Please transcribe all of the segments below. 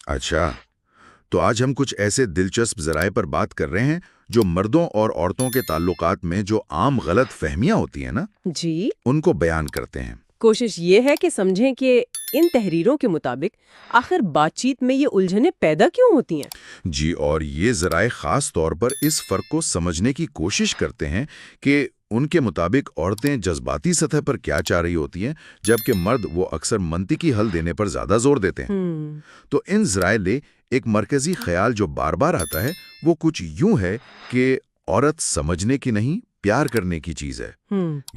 اچھا، تو آج ہم کچھ ایسے دلچسپ ذرائع پر بات کر رہے ہیں جو مردوں اور عورتوں کے تعلقات میں جو عام غلط فہمیاں ہوتی ہیں نا، جی، ان کو بیان کرتے ہیں۔ کوشش یہ ہے کہ سمجھیں کہ ان تحریروں کے مطابق آخر بات چیت میں یہ الجھنیں پیدا کیوں ہوتی ہیں۔ جی، اور یہ ذرائع خاص طور پر اس فرق کو سمجھنے کی کوشش کرتے ہیں کہ ان کے مطابق عورتیں جذباتی سطح پر کیا چاہ رہی ہوتی ہیں، جبکہ مرد وہ اکثر منطقی حل دینے پر زیادہ زور دیتے ہیں۔ تو ان ذرائع لے ایک مرکزی خیال جو بار بار آتا ہے وہ کچھ یوں ہے کہ عورت سمجھنے کی نہیں، پیار کرنے کی چیز ہے۔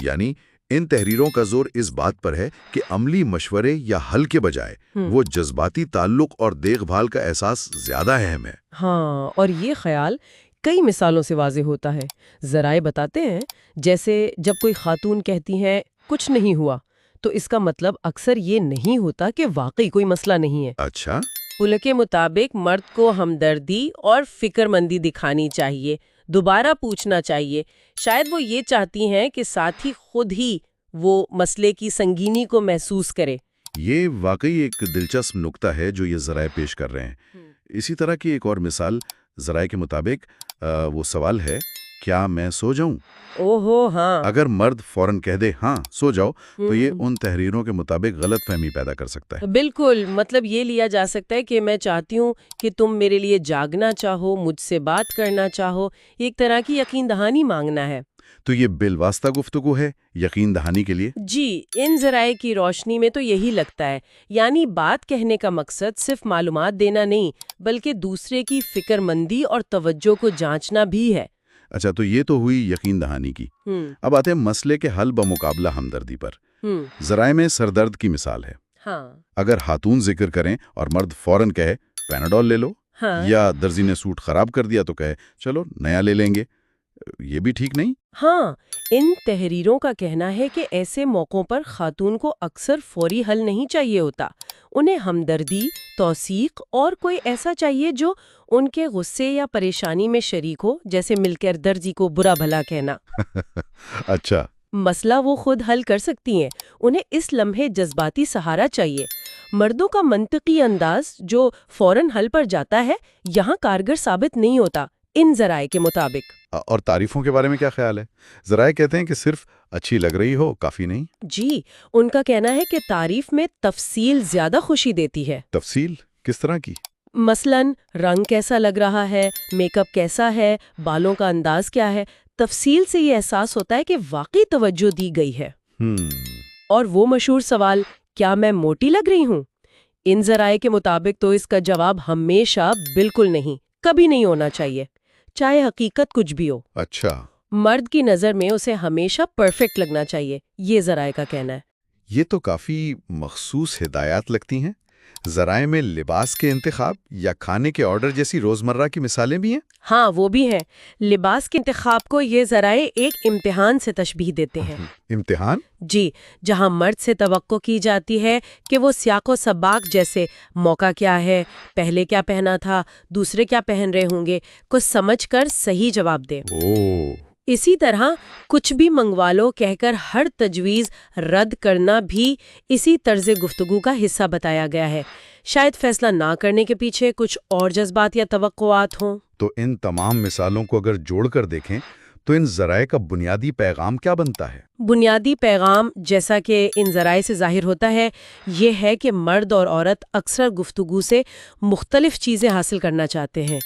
یعنی ان تحریروں کا زور اس بات پر ہے کہ عملی مشورے یا حل کے بجائے وہ جذباتی تعلق اور دیکھ بھال کا احساس زیادہ اہم ہے۔ ہاں، اور یہ خیال کئی مثالوں سے واضح ہوتا ہے۔ ذرائع بتاتے ہیں جیسے جب کوئی خاتون کہتی ہیں کچھ نہیں ہوا، تو اس کا مطلب اکثر یہ نہیں ہوتا کہ واقعی کوئی مسئلہ نہیں ہے۔ اچھا، پل کے مطابق مرد کو ہمدردی اور فکر مندی دکھانی چاہیے، دوبارہ پوچھنا چاہیے۔ شاید وہ یہ چاہتی ہیں کہ ساتھی خود ہی وہ مسئلے کی سنگینی کو محسوس کرے۔ یہ واقعی ایک دلچسپ نکتہ ہے جو یہ ذرائع پیش کر رہے ہیں۔ اسی طرح کی ایک اور مثال ذرائع کے مطابق وہ سوال ہے، کیا میں سو جاؤں؟ اوہو، ہاں، اگر مرد فوراً کہہ دے ہاں سو جاؤ، تو یہ ان تحریروں کے مطابق غلط فہمی پیدا کر سکتا ہے۔ بالکل، مطلب یہ لیا جا سکتا ہے کہ میں چاہتی ہوں کہ تم میرے لیے جاگنا چاہو، مجھ سے بات کرنا چاہو، ایک طرح کی یقین دہانی مانگنا ہے۔ تو یہ بالواسطہ گفتگو ہے یقین دہانی کے لیے؟ جی، ان ذرائع کی روشنی میں تو یہی لگتا ہے، یعنی بات کہنے کا مقصد صرف معلومات دینا نہیں، بلکہ دوسرے کی فکر مندی اور توجہ کو جانچنا بھی ہے۔ اچھا، تو یہ تو ہوئی یقین دہانی کی۔ اب آتے ہیں مسئلے کے حل بمقابلہ ہمدردی پر۔ ذرائع میں سر درد کی مثال ہے۔ ہاں، اگر خاتون ذکر کریں اور مرد فوراً کہے پیناڈول لے لو، یا درزی نے سوٹ خراب کر دیا تو کہے چلو نیا لے لیں گے، یہ بھی ٹھیک نہیں۔ ہاں، ان تحریروں کا کہنا ہے کہ ایسے موقعوں پر خاتون کو اکثر فوری حل نہیں چاہیے ہوتا، انہیں ہمدردی، توثیق اور کوئی ایسا چاہیے جو ان کے غصے یا پریشانی میں شریک ہو، جیسے مل کر درزی کو برا بھلا کہنا۔ اچھا، مسئلہ وہ خود حل کر سکتی ہیں، انہیں اس لمحے جذباتی سہارا چاہیے۔ مردوں کا منطقی انداز جو فوراً حل پر جاتا ہے، یہاں کارگر ثابت نہیں ہوتا ان ذرائع کے مطابق۔ اور تعریفوں کے بارے میں کیا خیال ہے؟ ذرائع کہتے ہیں کہ صرف اچھی لگ رہی ہو کافی نہیں۔ جی، ان کا کہنا ہے کہ تعریف میں تفصیل زیادہ خوشی دیتی ہے۔ تفصیل کس طرح کی؟ مثلاً رنگ کیسا لگ رہا ہے، میک اپ کیسا ہے، بالوں کا انداز کیا ہے۔ تفصیل سے یہ احساس ہوتا ہے کہ واقعی توجہ دی گئی ہے۔ اور وہ مشہور سوال، کیا میں موٹی لگ رہی ہوں؟ ان ذرائع کے مطابق تو اس کا جواب ہمیشہ بالکل نہیں، کبھی نہیں ہونا چاہیے، چاہے حقیقت کچھ بھی ہو۔ اچھا، مرد کی نظر میں اسے ہمیشہ پرفیکٹ لگنا چاہیے، یہ ذرائع کا کہنا ہے۔ یہ تو کافی مخصوص ہدایات لگتی ہیں۔ ذرائع میں لباس کے انتخاب یا کھانے کے آرڈر جیسی روزمرہ کی مثالیں بھی ہیں؟ ہاں، وہ بھی ہیں۔ لباس کے انتخاب کو یہ ذرائع ایک امتحان سے تشبیہ دیتے ہیں۔ امتحان؟ جی، جہاں مرد سے توقع کی جاتی ہے کہ وہ سیاق و سباق جیسے موقع کیا ہے، پہلے کیا پہنا تھا، دوسرے کیا پہن رہے ہوں گے، کو سمجھ کر صحیح جواب دے۔ اسی طرح کچھ بھی منگوا لو کہہ کر ہر تجویز رد کرنا بھی اسی طرز گفتگو کا حصہ بتایا گیا ہے۔ شاید فیصلہ نہ کرنے کے پیچھے کچھ اور جذبات یا توقعات ہوں۔ تو ان تمام مثالوں کو اگر جوڑ کر دیکھیں تو ان ذرائع کا بنیادی پیغام کیا بنتا ہے؟ بنیادی پیغام، جیسا کہ ان ذرائع سے ظاہر ہوتا ہے، یہ ہے کہ مرد اور عورت اکثر گفتگو سے مختلف چیزیں حاصل کرنا چاہتے ہیں۔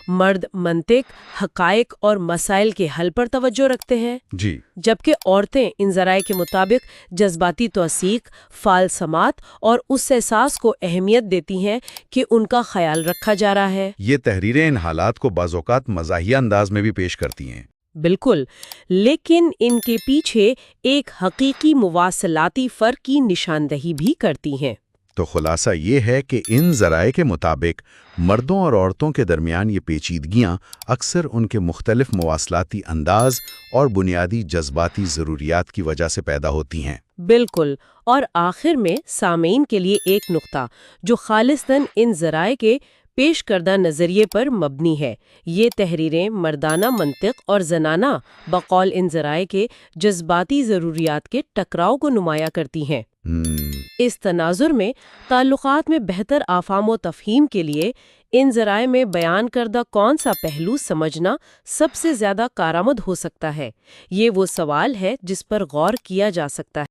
مرد منطق، حقائق اور مسائل کے حل پر توجہ رکھتے ہیں، جی، جبکہ عورتیں ان ذرائع کے مطابق جذباتی توثیق، فعال سماعت اور اس احساس کو اہمیت دیتی ہیں کہ ان کا خیال رکھا جا رہا ہے۔ یہ تحریریں ان حالات کو بعض اوقات مزاحیہ انداز میں بھی پیش کرتی ہیں۔ بالکل، لیکن ان کے پیچھے ایک حقیقی مواصلاتی فرق کی نشاندہی بھی کرتی ہیں۔ تو خلاصہ یہ ہے کہ ان ذرائع کے مطابق مردوں اور عورتوں کے درمیان یہ پیچیدگیاں اکثر ان کے مختلف مواصلاتی انداز اور بنیادی جذباتی ضروریات کی وجہ سے پیدا ہوتی ہیں۔ بالکل، اور آخر میں سامعین کے لیے ایک نقطہ جو خالصتاً ان ذرائع کے پیش کردہ نظریے پر مبنی ہے۔ یہ تحریریں مردانہ منطق اور زنانہ بقول ان ذرائع کے جذباتی ضروریات کے ٹکراؤ کو نمایاں کرتی ہیں۔ اس تناظر میں تعلقات میں بہتر افہام و تفہیم کے لیے ان ذرائع میں بیان کردہ کون سا پہلو سمجھنا سب سے زیادہ کارآمد ہو سکتا ہے؟ یہ وہ سوال ہے جس پر غور کیا جا سکتا ہے۔